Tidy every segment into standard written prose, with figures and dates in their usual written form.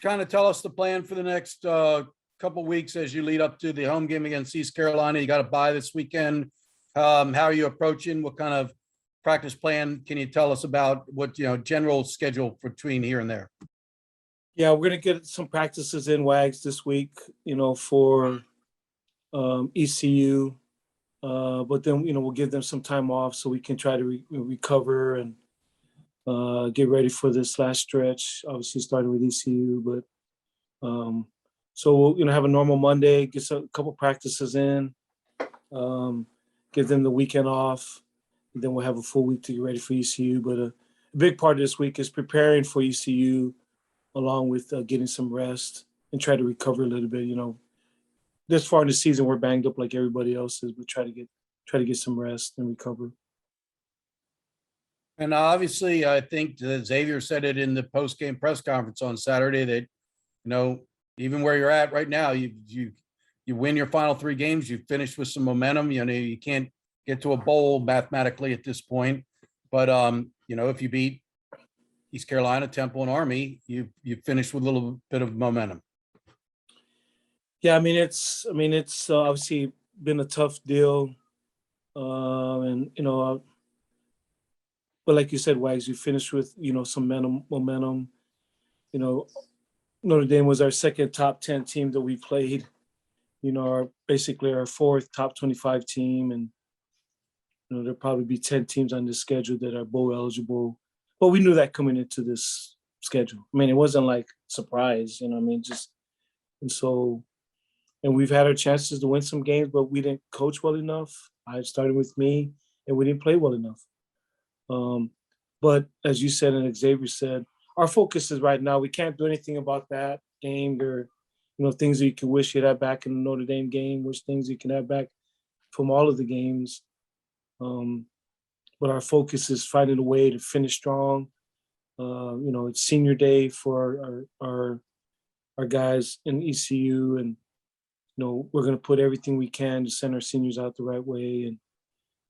kind of tell us the plan for the next couple weeks as you lead up to the home game against East Carolina. You got a bye this weekend. How are you approaching? What kind of practice plan can you tell us about? What general schedule between here and there? Yeah, we're gonna get some practices in Wags this week, for ECU. But then we'll give them some time off so we can try to recover and get ready for this last stretch. Obviously, starting with ECU, but so we'll have a normal Monday, get a couple practices in, give them the weekend off, and then we'll have a full week to get ready for ECU. But a big part of this week is preparing for ECU, along with getting some rest and try to recover a little bit. This far in the season, we're banged up like everybody else is, but try to get some rest and recover. And obviously, I think that Xavier said it in the post-game press conference on Saturday that, even where you're at right now, you win your final 3 games, you finished with some momentum. You can't get to a bowl mathematically at this point, but if you beat East Carolina, Temple, and Army, you finished with a little bit of momentum. Yeah, it's obviously been a tough deal, but like you said, Wags, you finished with some momentum. Notre Dame was our second top 10 team that we played. Basically our 4th top 25 team, and there'll probably be 10 teams on this schedule that are bowl eligible. But we knew that coming into this schedule. It wasn't like surprise, and we've had our chances to win some games, but we didn't coach well enough. I started with me, and we didn't play well enough. But as you said and Xavier said, our focus is right now. We can't do anything about that game or, things that you can wish you had back in the Notre Dame game, which things you can have back from all of the games. But our focus is finding a way to finish strong. It's senior day for our guys in ECU, and we're going to put everything we can to send our seniors out the right way and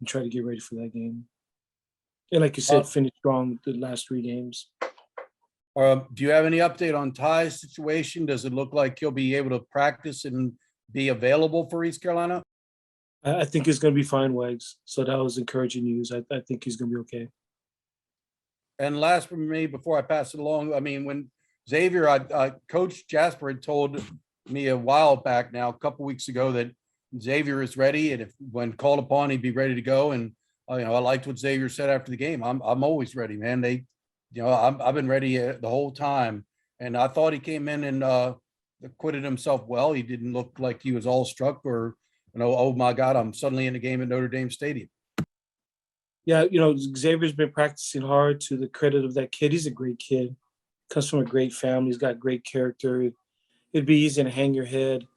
try to get ready for that game. And like you said, finish strong the last 3 games. Do you have any update on Ty's situation? Does it look like he'll be able to practice and be available for East Carolina? I think he's going to be fine, Wags. So that was encouraging news. I think he's going to be okay. And last for me, before I pass it along, when Xavier, Coach Jasper had told me a while back now, a couple weeks ago, that Xavier is ready, and when called upon, he'd be ready to go. And I liked what Xavier said after the game. I'm always ready, man. I've been ready the whole time, and I thought he came in and acquitted himself well. He didn't look like he was all struck or oh my God, I'm suddenly in the game at Notre Dame Stadium. Yeah, Xavier's been practicing hard. To the credit of that kid, he's a great kid. Comes from a great family. He's got great character. It'd be easy to hang your head,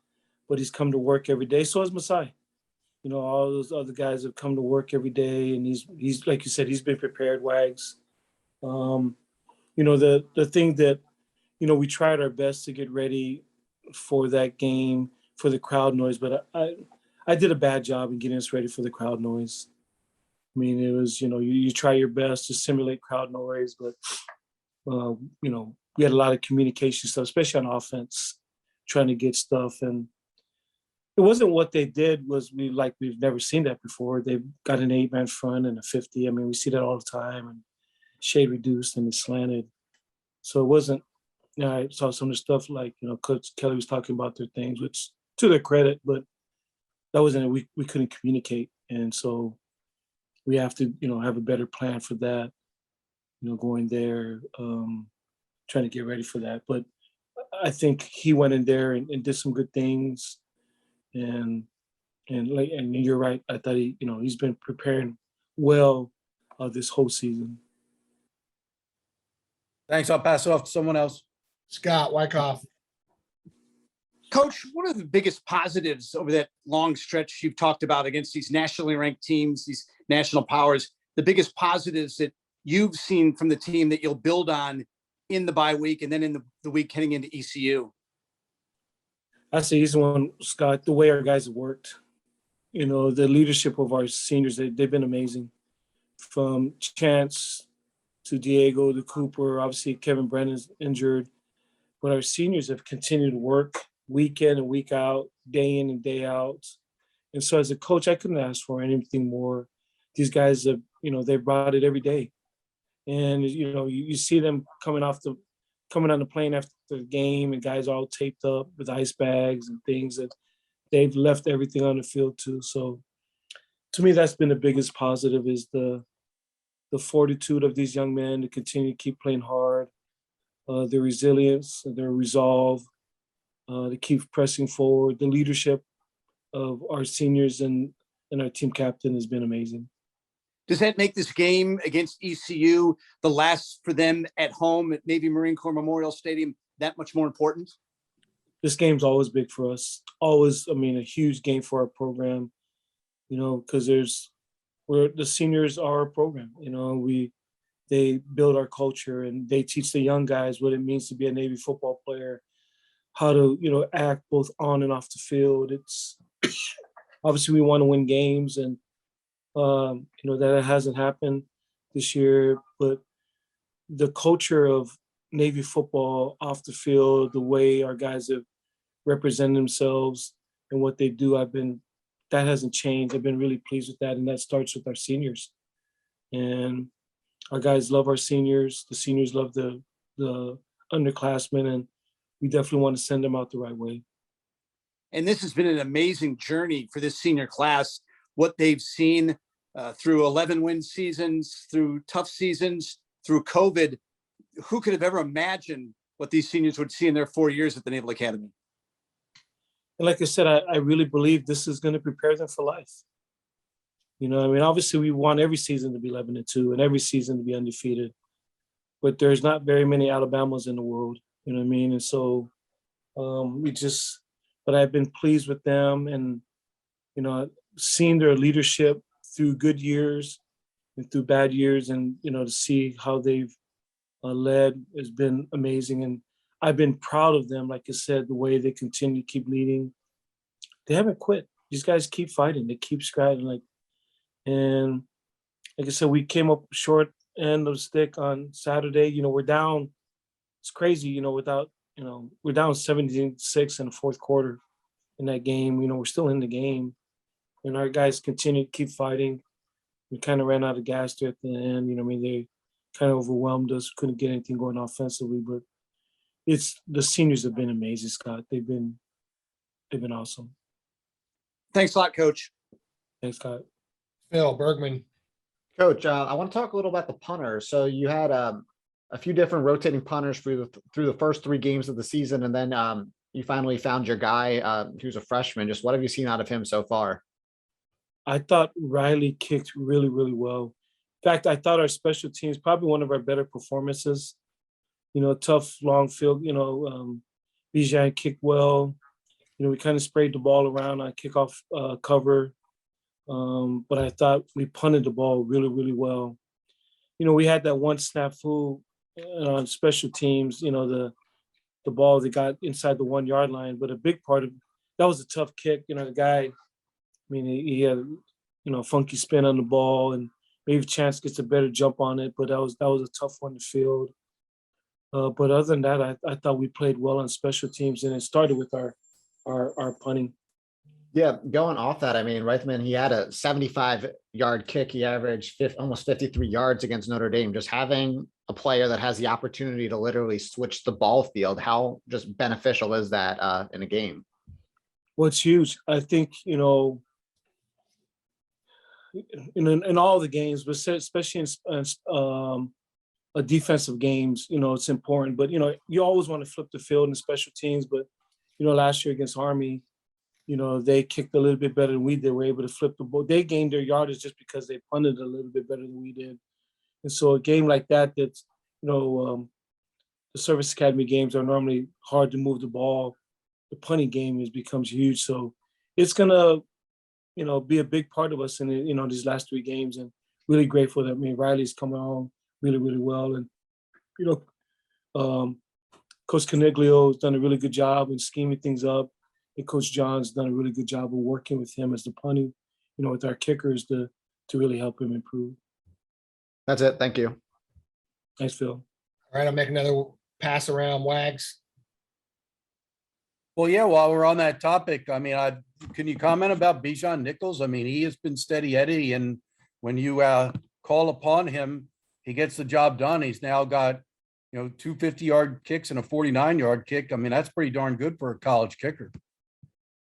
but he's come to work every day. So has Masai. All those other guys have come to work every day, and he's like you said, he's been prepared, Wags. The thing that, we tried our best to get ready for that game, for the crowd noise, but I did a bad job in getting us ready for the crowd noise. It was, you try your best to simulate crowd noise, but, we had a lot of communication stuff, especially on offense, trying to get stuff. And it wasn't what they did we've never seen that before. They've got an 8-man front and a 50. We see that all the time, and shade reduced and it's slanted. So it wasn't, I saw some of the stuff like, Coach Kelly was talking about their things, which to their credit, but that wasn't it. We couldn't communicate. And so we have to, have a better plan for that, going there, trying to get ready for that. But I think he went in there and did some good things. And you're right. I thought he's been preparing well this whole season. Thanks. I'll pass it off to someone else. Scott Wyckoff. Coach, what are the biggest positives over that long stretch you've talked about against these nationally ranked teams, these national powers, the biggest positives that you've seen from the team that you'll build on in the bye week and then in the week heading into ECU? That's the easy one, Scott, the way our guys have worked. The leadership of our seniors, they've been amazing. From Chance to Diego to Cooper, obviously Kevin Brennan's injured. but our seniors have continued to work week in and week out, day in and day out. And so as a coach, I couldn't ask for anything more. These guys have, they brought it every day. And, you see them coming on the plane after the game, and guys all taped up with ice bags and things that they've left everything on the field too. So to me, that's been the biggest positive, is the fortitude of these young men to continue to keep playing hard, their resilience, their resolve, to keep pressing forward. The leadership of our seniors and our team captain has been amazing. Does that make this game against ECU, the last for them at home at Navy Marine Corps Memorial Stadium, that much more important? This game's always big for us. Always, a huge game for our program, because the seniors are our program. They build our culture, and they teach the young guys what it means to be a Navy football player, how to, act both on and off the field. It's obviously we want to win games, and that hasn't happened this year, but the culture of Navy football off the field, the way our guys have represented themselves and what they do, that hasn't changed. I've been really pleased with that, and that starts with our seniors. And our guys love our seniors. The seniors love the underclassmen, and we definitely want to send them out the right way. And this has been an amazing journey for this senior class, what they've seen through 11 win seasons, through tough seasons, through COVID. Who could have ever imagined what these seniors would see in their 4 years at the Naval Academy? And like I said, I really believe this is going to prepare them for life. Obviously we want every season to be 11-2 and every season to be undefeated, but there's not very many Alabamas in the world, And so but I've been pleased with them, and, seeing their leadership through good years and through bad years, and, to see how they've led has been amazing. And I've been proud of them, like I said, the way they continue to keep leading. They haven't quit. These guys keep fighting. They keep scratching. And like I said, we came up short end of the stick on Saturday. We're down. It's crazy, we're down 17-6 in the fourth quarter in that game. We're still in the game, and our guys continue to keep fighting. We kind of ran out of gas there at the end. They kind of overwhelmed us. Couldn't get anything going offensively, but the seniors have been amazing, Scott. They've been awesome. Thanks a lot, Coach. Thanks, Scott. Phil Bergman. Coach, I want to talk a little about the punter. So you had a few different rotating punters through the first 3 games of the season, and then you finally found your guy who's a freshman. Just what have you seen out of him so far? I thought Riley kicked really, really well. In fact, I thought our special teams, probably one of our better performances. Tough, long field, Bijan kicked well. We kind of sprayed the ball around on kickoff cover. But I thought we punted the ball really, really well. We had that one snafu on special teams, the ball that got inside the 1 yard line, but a big part of that was a tough kick. The guy, he had, a funky spin on the ball, and maybe Chance gets a better jump on it, but that was a tough one to field. But other than that, I thought we played well on special teams, and it started with our punting. Yeah, going off that, Reithman, he had a 75-yard kick. He averaged almost 53 yards against Notre Dame. Just having a player that has the opportunity to literally switch the ball field, how just beneficial is that in a game? Well, it's huge. I think, in all the games, but especially in defensive games, it's important. But, you always want to flip the field in special teams. But, last year against Army, they kicked a little bit better than we did. We're able to flip the ball. They gained their yardage just because they punted a little bit better than we did. And so a game like that's, the Service Academy games are normally hard to move the ball. The punting game becomes huge. So it's going to, be a big part of us in, these last 3 games. And really grateful that, Riley's coming on really, really well. And, Coach Caniglio has done a really good job in scheming things up. And Coach John's done a really good job of working with him as the punting, with our kickers to really help him improve. That's it. Thank you. Thanks, Phil. All right, I'll make another pass around. Wags. Well, yeah, while we're on that topic, I mean, can you comment about Bijan Nichols? I mean, he has been steady Eddie, and when you call upon him, he gets the job done. He's now got, 2 50-yard kicks and a 49-yard kick. I mean, that's pretty darn good for a college kicker.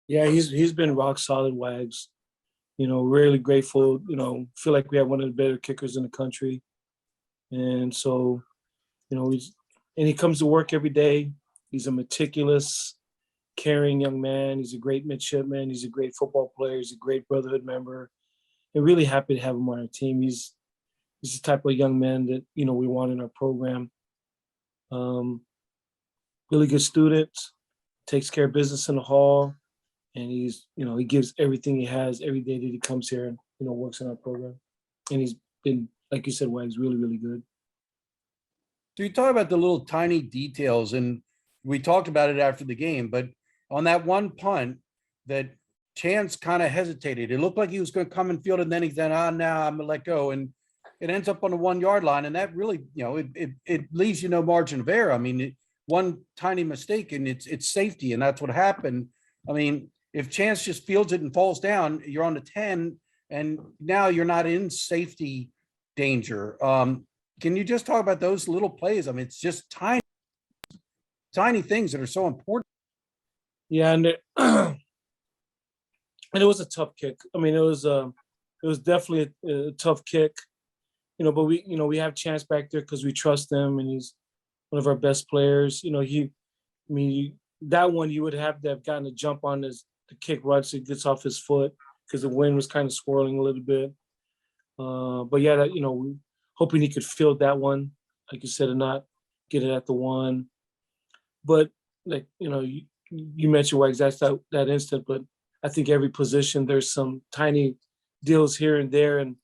Yeah, he's been rock solid, Wags. Really grateful. Feel like we have one of the better kickers in the country, and so, he comes to work every day. He's a meticulous, caring young man. He's a great midshipman. He's a great football player. He's a great brotherhood member. And really happy to have him on our team. He's the type of young man that we want in our program. Really good student, takes care of business in the hall, and he gives everything he has every day that he comes here and works in our program. And he's been, like you said, Wags, really, really good. So you talk about the little tiny details, and we talked about it after the game, but on that one punt that Chance kind of hesitated, it looked like he was going to come and field, and then he said, now I'm going to let go. And it ends up on the 1 yard line. And that really, it leaves no margin of error. I mean, one tiny mistake and it's safety. And that's what happened. I mean, if Chance just fields it and falls down, you're on the 10, and now you're not in safety danger. Can you just talk about those little plays? I mean, it's just tiny things that are so important. Yeah, and it was a tough kick. I mean, it was definitely a tough kick, but we have Chance back there because we trust him, and he's one of our best players. That one you would have to have gotten a jump on the kick right so it gets off his foot because the wind was kind of swirling a little bit. But yeah, we hoping he could field that one, like you said, and not get it at the 1. But like you mentioned, Wags, that's that instant, but I think every position there's some tiny deals here and there, and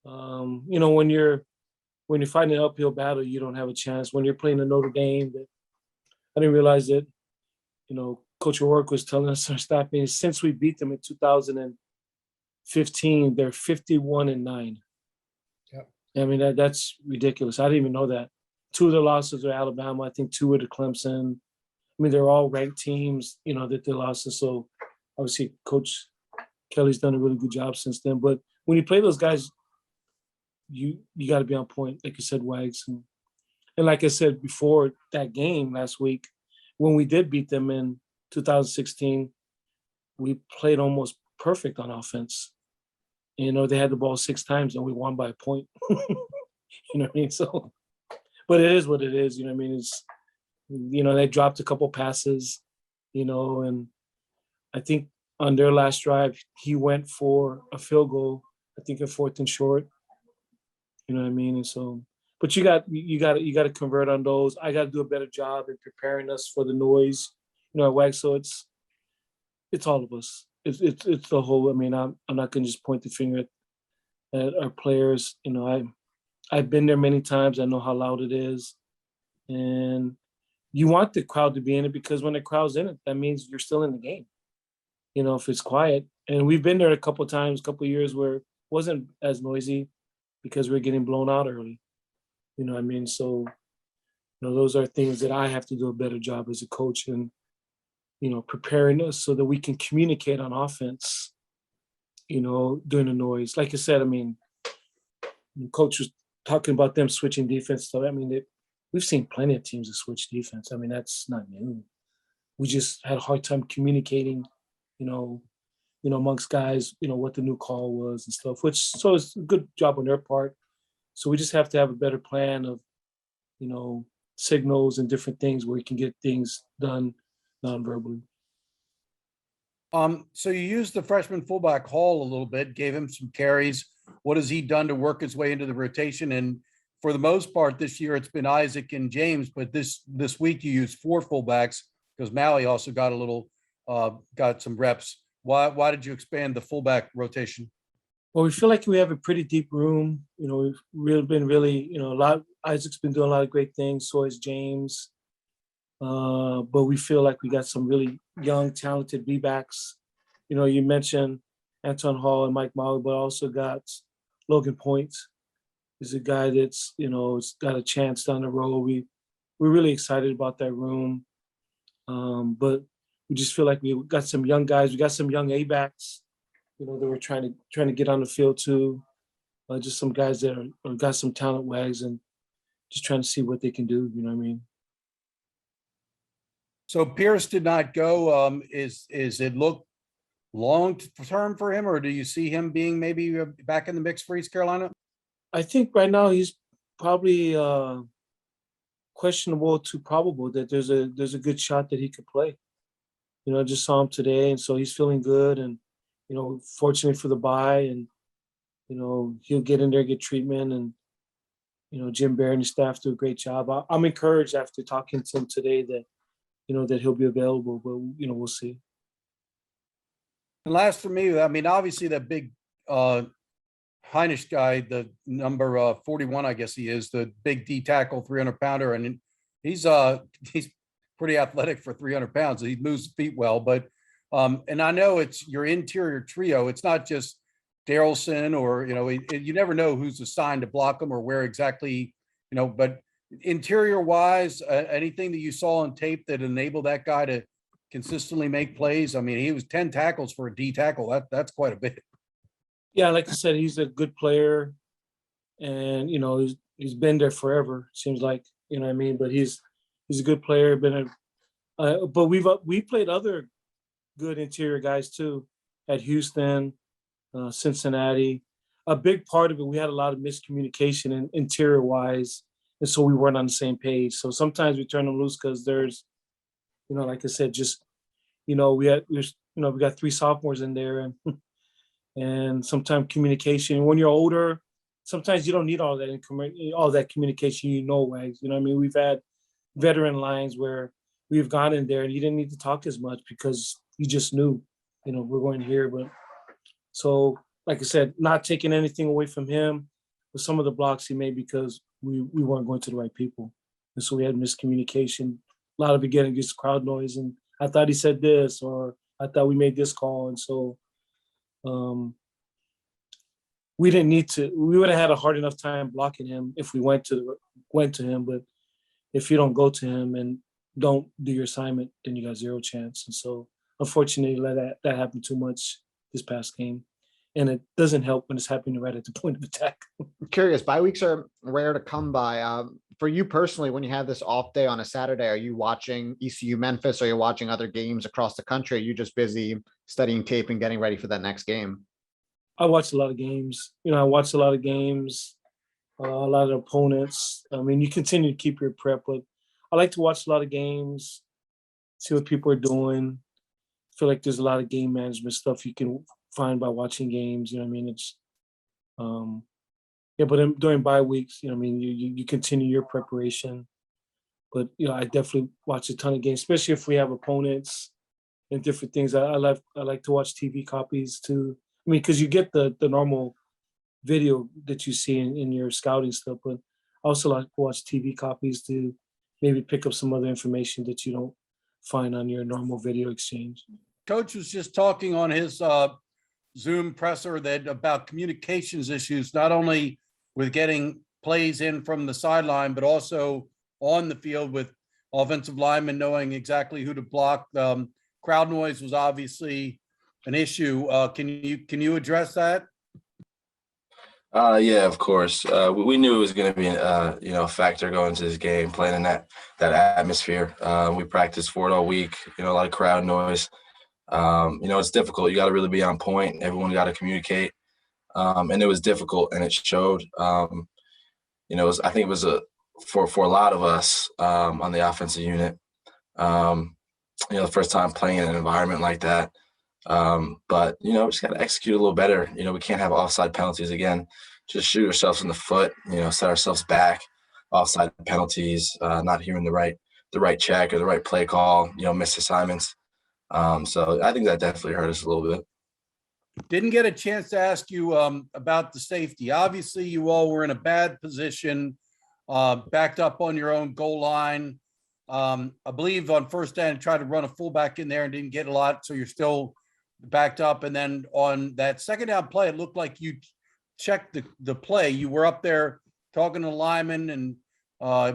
when you're fighting an uphill battle, you don't have a chance. When you're playing a Notre Dame, I didn't realize that Coach O'Rourke was telling us our staff meeting, since we beat them in 2015, they're 51-9. Yep. I mean that's ridiculous. I didn't even know that. 2 of their losses are Alabama. I think 2 were to Clemson. I mean, they're all ranked teams, that they lost. So obviously Coach Kelly's done a really good job since then. But when you play those guys, you got to be on point, like you said, Wags. And like I said before that game last week, when we did beat them in 2016, we played almost perfect on offense. They had the ball 6 times and we won by a point. You know what I mean? So, but it is what it is. You know what I mean? It's, they dropped a couple passes, and I think on their last drive, he went for a field goal, I think a 4th and short. You know what I mean? And so, but you got to convert on those. I got to do a better job in preparing us for the noise, at WAG. So it's all of us. It's the whole. I mean, I'm not going to just point the finger at our players. I've been there many times. I know how loud it is, and you want the crowd to be in it because when the crowd's in it, that means you're still in the game. If it's quiet, and we've been there a couple of times, a couple of years where it wasn't as noisy because we're getting blown out early. You know what I mean? So, those are things that I have to do a better job as a coach and, preparing us so that we can communicate on offense, during the noise. Like I said, I mean, coach was talking about them switching defense. So, I mean, we've seen plenty of teams that switch defense. I mean, that's not new. We just had a hard time communicating, amongst guys, what the new call was and stuff, so it's a good job on their part. So we just have to have a better plan of, signals and different things where we can get things done non-verbally. So you used the freshman fullback Hall a little bit, gave him some carries. What has he done to work his way into the rotation? And for the most part this year, it's been Isaac and James, but this week you used 4 fullbacks because Mally also got got some reps. Why did you expand the fullback rotation? Well, we feel like we have a pretty deep room. We've been really, a lot. Isaac's been doing a lot of great things. So has James. But we feel like we got some really young, talented B-backs. You mentioned Anton Hall and Mike Malley, but also got Logan Point. Is a guy that's, has got a chance down the road. We're really excited about that room. But we just feel like we got some young guys. We got some young A-backs, that we're trying to get on the field too. Just some guys that got some talent wags and just trying to see what they can do. You know what I mean? So Pierce did not go. Is it look long term for him, or do you see him being maybe back in the mix for East Carolina? I think right now he's probably questionable to probable that there's a good shot that he could play. I just saw him today, and so he's feeling good, and fortunate for the bye, and he'll get in there, get treatment, and Jim Bear and his staff do a great job. I'm encouraged after talking to him today that that he'll be available, but we'll see. And last for me, I mean, obviously that big Heinisch guy, the number 41, I guess he is, the big D tackle, 300-pounder, and he's pretty athletic for 300 pounds. He moves his feet well, but and I know it's your interior trio. It's not just Darrelson or you never know who's assigned to block him or where exactly, but interior wise, anything that you saw on tape that enabled that guy to consistently make plays? I mean, he was 10 tackles for a D tackle. That's quite a bit. Yeah, like I said, he's a good player, and he's been there forever. Seems like what I mean. But he's a good player. But we played other good interior guys too at Houston, Cincinnati. A big part of it, we had a lot of miscommunication in interior wise, and so we weren't on the same page. So sometimes we turn them loose because there's, like I said, just we got 3 sophomores in there, and sometimes communication. When you're older, sometimes you don't need all that communication. Wags. I mean, we've had veteran lines where we've gone in there and you didn't need to talk as much because you just knew, we're going here. But so, like I said, not taking anything away from him, but some of the blocks he made because we weren't going to the right people, and so we had miscommunication. A lot of it getting against crowd noise, and I thought he said this, or I thought we made this call, and so. We didn't need to. We would have had a hard enough time blocking him if we went to him. But if you don't go to him and don't do your assignment, then you got 0 chance. And so, unfortunately, that happened too much this past game, and it doesn't help when it's happening right at the point of attack. I'm curious, bye weeks are rare to come by. For you personally, when you have this off day on a Saturday, are you watching ECU Memphis, or are you watching other games across the country? Are you just busy studying tape and getting ready for that next game? I watch a lot of games. I watch a lot of games, a lot of opponents. I mean, you continue to keep your prep, but I like to watch a lot of games, see what people are doing. I feel like there's a lot of game management stuff you can find by watching games. I mean, it's but during bye weeks, you continue your preparation. But I definitely watch a ton of games, especially if we have opponents and different things. I like to watch TV copies too. I mean, because you get the normal video that you see in your scouting stuff, but I also like to watch TV copies to maybe pick up some other information that you don't find on your normal video exchange. Coach was just talking on his Zoom presser about communications issues, not only with getting plays in from the sideline, but also on the field with offensive linemen knowing exactly who to block. Crowd noise was obviously an issue. Can you address that? Yeah, of course. We knew it was going to be a factor going into this game, playing in that atmosphere. We practiced for it all week. A lot of crowd noise. It's difficult. You got to really be on point. Everyone got to communicate, and it was difficult, and it showed. I think it was for a lot of us on the offensive unit. The first time playing in an environment like that. But we just got to execute a little better. We can't have offside penalties again. Just shoot ourselves in the foot. Set ourselves back. Offside penalties, not hearing the right check or the right play call. Missed assignments. So I think that definitely hurt us a little bit. Didn't get a chance to ask you about the safety. Obviously, you all were in a bad position, backed up on your own goal line. I believe on first down, tried to run a fullback in there and didn't get a lot, so you're still backed up. And then on that second down play, it looked like you checked the play. You were up there talking to the lineman, and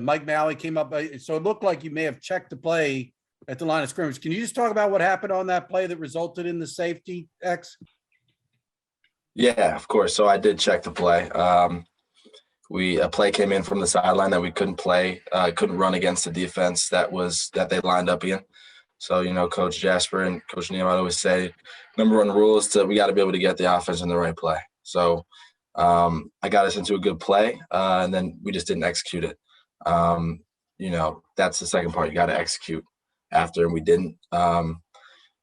Mike Malley came up. So it looked like you may have checked the play at the line of scrimmage. Can you just talk about what happened on that play that resulted in the safety, X? Yeah, of course. So I did check the play. A play came in from the sideline that we couldn't run against the defense that they lined up in. So, Coach Jasper and Coach Niumatalolo always say, number one rule is we got to be able to get the offense in the right play. So I got us into a good play, and then we just didn't execute it. That's the second part. You got to execute after, and we didn't. And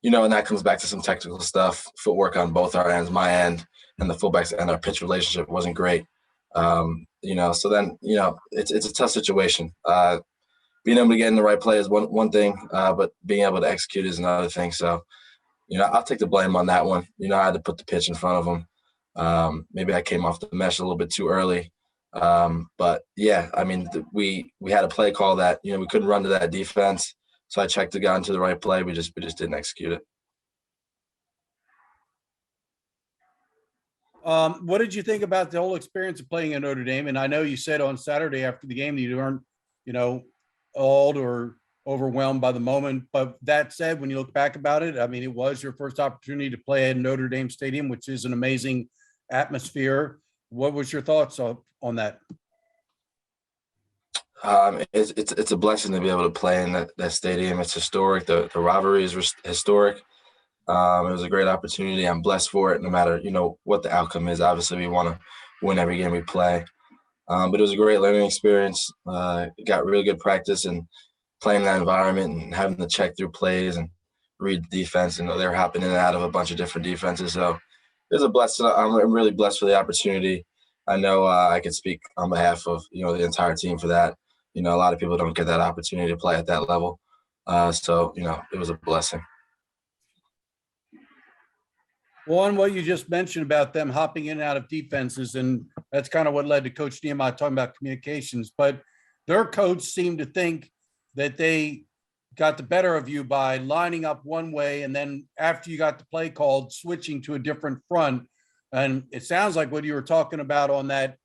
that comes back to some technical stuff, footwork on both our ends, my end and the fullbacks, and our pitch relationship wasn't great. So then, it's a tough situation. Being able to get in the right play is one thing, but being able to execute is another thing. So, I'll take the blame on that one. I had to put the pitch in front of them. Maybe I came off the mesh a little bit too early. But yeah, I mean, we had a play call that, we couldn't run to that defense. So I checked the guy into the right play. We just didn't execute it. What did you think about the whole experience of playing at Notre Dame? And I know you said on Saturday after the game that you weren't, awed or overwhelmed by the moment. But that said, when you look back about it, I mean, it was your first opportunity to play at Notre Dame Stadium, which is an amazing atmosphere. What was your thoughts on that? It's a blessing to be able to play in that stadium. It's historic. The rivalry is historic. It was a great opportunity. I'm blessed for it, no matter, what the outcome is. Obviously, we want to win every game we play. But it was a great learning experience. Got really good practice and playing in that environment and having to check through plays and read the defense. And they're hopping in and out of a bunch of different defenses. So it was a blessing. I'm really blessed for the opportunity. I know I could speak on behalf of, the entire team for that. A lot of people don't get that opportunity to play at that level. So, it was a blessing. One, what you just mentioned about them hopping in and out of defenses, and that's kind of what led to Coach Niumatalolo talking about communications. But their coach seemed to think that they got the better of you by lining up one way, and then after you got the play called, switching to a different front. And it sounds like what you were talking about on that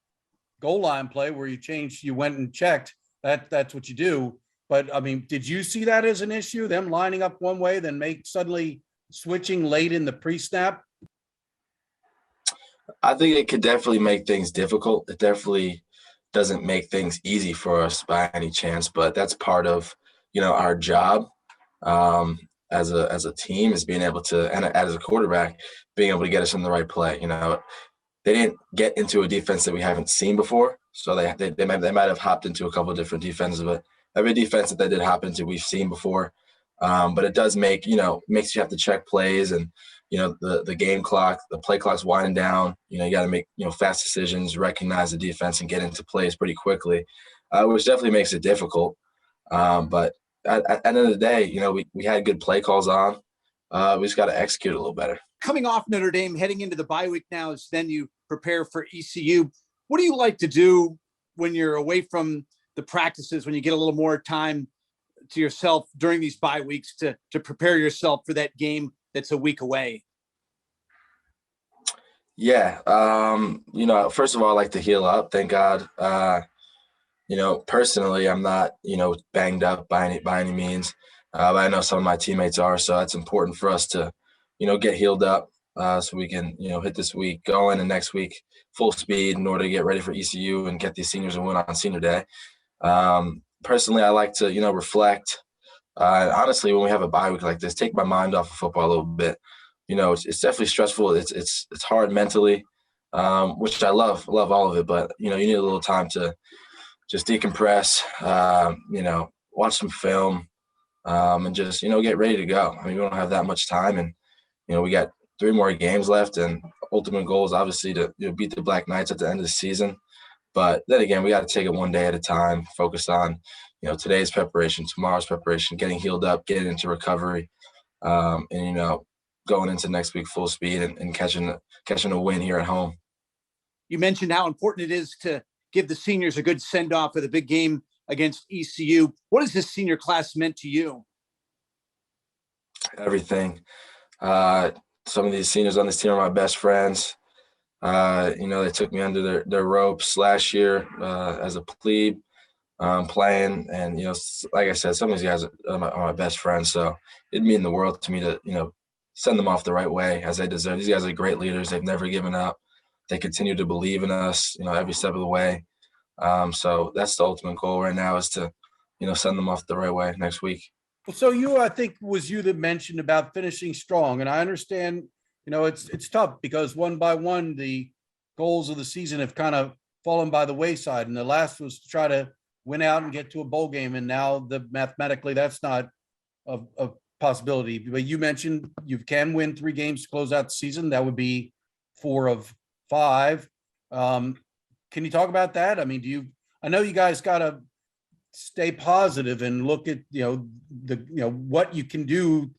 goal line play where you went and checked, that's what you do. But I mean, did you see that as an issue, them lining up one way, then suddenly switching late in the pre-snap? I think it could definitely make things difficult. It definitely doesn't make things easy for us by any chance, but that's part of, our job as a team, is being able to, and as a quarterback, being able to get us in the right play. They didn't get into a defense that we haven't seen before, so they might have hopped into a couple of different defenses, but every defense that they did hop into, we've seen before. But it does makes you have to check plays, and the game clock, the play clock's winding down. You got to make fast decisions, recognize the defense, and get into plays pretty quickly, which definitely makes it difficult. But at the end of the day, we had good play calls on. We just got to execute a little better. Coming off Notre Dame, heading into the bye week now, as then you prepare for ECU. What do you like to do when you're away from the practices, when you get a little more time to yourself during these bye weeks to prepare yourself for that game that's a week away? Yeah. First of all, I like to heal up. Thank God. Personally, I'm not, banged up by any means. But I know some of my teammates are, so it's important for us to, get healed up so we can, hit this week going and next week full speed in order to get ready for ECU and get these seniors a win on senior day. Personally, I like to, reflect. Honestly, when we have a bye week like this, take my mind off of football a little bit. It's definitely stressful. It's hard mentally, which I love all of it. But, you need a little time to just decompress, watch some film, and just, get ready to go. I mean, we don't have that much time, and, we got 3 more games left, and ultimate goal is obviously to beat the Black Knights at the end of the season. But then again, we got to take it one day at a time, focus on, today's preparation, tomorrow's preparation, getting healed up, getting into recovery, and, going into next week full speed and catching a win here at home. You mentioned how important it is to give the seniors a good send-off for the big game against ECU. What has this senior class meant to you? Everything. Some of these seniors on this team are my best friends. They took me under their ropes last year as a plebe. playing. And, like I said, some of these guys are my best friends. So it'd mean the world to me to, send them off the right way as they deserve. These guys are great leaders. They've never given up. They continue to believe in us, every step of the way. So that's the ultimate goal right now is to, send them off the right way next week. So I think was you that mentioned about finishing strong. And I understand, it's tough because one by one, the goals of the season have kind of fallen by the wayside. And the last was to try to win out and get to a bowl game. And now mathematically, that's not a possibility. But you mentioned you can win 3 games to close out the season. That would be 4 of 5. Can you talk about that? I mean, I know you guys got to stay positive and look at, what you can do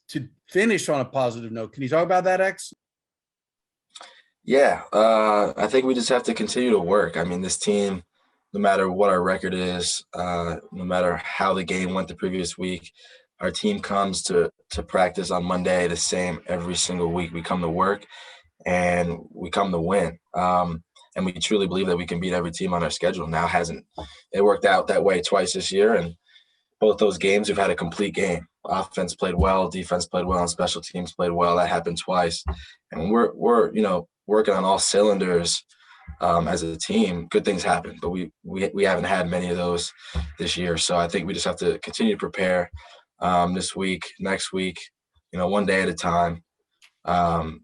to finish on a positive note. Can you talk about that, X? Yeah, I think we just have to continue to work. I mean, this team, no matter what our record is, no matter how the game went the previous week, our team comes to practice on Monday the same every single week. We come to work and we come to win. And we truly believe that we can beat every team on our schedule. Now it worked out that way twice this year, and both those games we've had a complete game. Offense played well, defense played well, and special teams played well. That happened twice, and we're working on all cylinders as a team. Good things happen, but we haven't had many of those this year. So I think we just have to continue to prepare this week, next week, one day at a time, and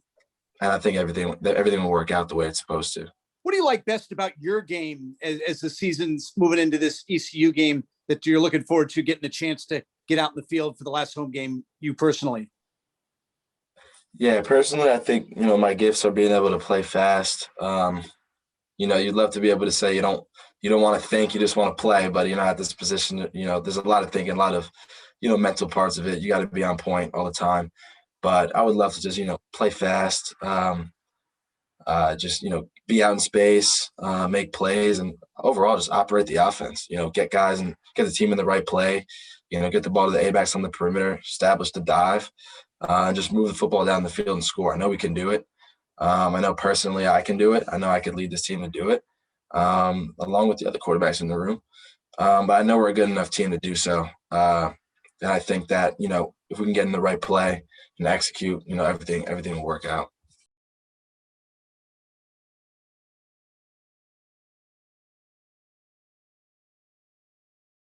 I think everything will work out the way it's supposed to. What do you like best about your game as the season's moving into this ECU game that you're looking forward to getting a chance to get out in the field for the last home game, you personally? Yeah, personally, I think, my gifts are being able to play fast. You'd love to be able to say you don't want to think, you just want to play, but at this position, there's a lot of thinking, a lot of, mental parts of it. You got to be on point all the time. But I would love to just, play fast, just, be out in space, make plays, and overall just operate the offense, get guys and get the team in the right play, get the ball to the A-backs on the perimeter, establish the dive, and just move the football down the field and score. I know we can do it. I know personally I can do it. I know I could lead this team to do it, along with the other quarterbacks in the room. But I know we're a good enough team to do so. And I think that, if we can get in the right play and execute, everything will work out.